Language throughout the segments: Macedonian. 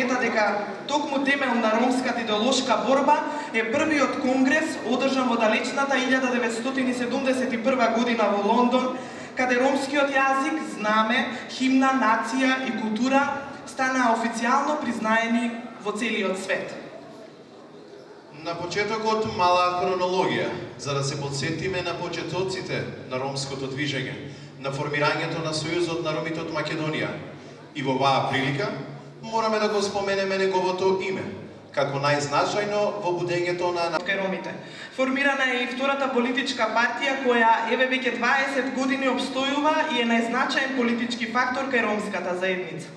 смета дека токму темел на ромската идеолошка борба е првиот конгрес одржан во далечната 1971 година во Лондон, каде ромскиот јазик, знаме, химна, нација и култура станаа официјално признаени во целиот свет. На почетокот мала хронологија, за да се подсетиме на почетоците на ромското движење, на формирањето на Сојузот на ромите од Македонија. И во оваа прилика мораме да го споменеме неговото име, како најзначајно во будењето на ромите. Формирана е и втората политичка партија која еве веќе 20 години обстојува и е најзначаен политички фактор кај ромската заедница.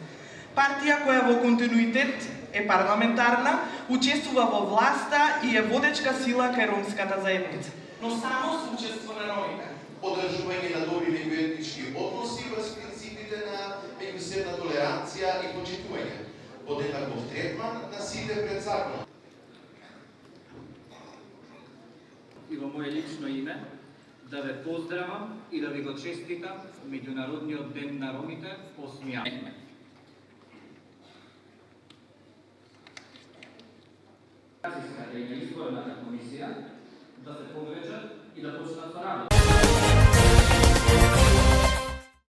Партија која во континуитет е парламентарна, учествува во власта и е водечка сила кај ромската заедница. Но само со учество на ромите. Одржување на добри меѓуетнички односи врз принципите на меѓусебна толеранција и почитување, под еднаков третман на сите пред законот. И во моје лично име да ве поздравам и да ви го честитам Меѓународниот ден на ромите 8 јаnuар. Изборната комисија да се поврежат и да почнат со работа.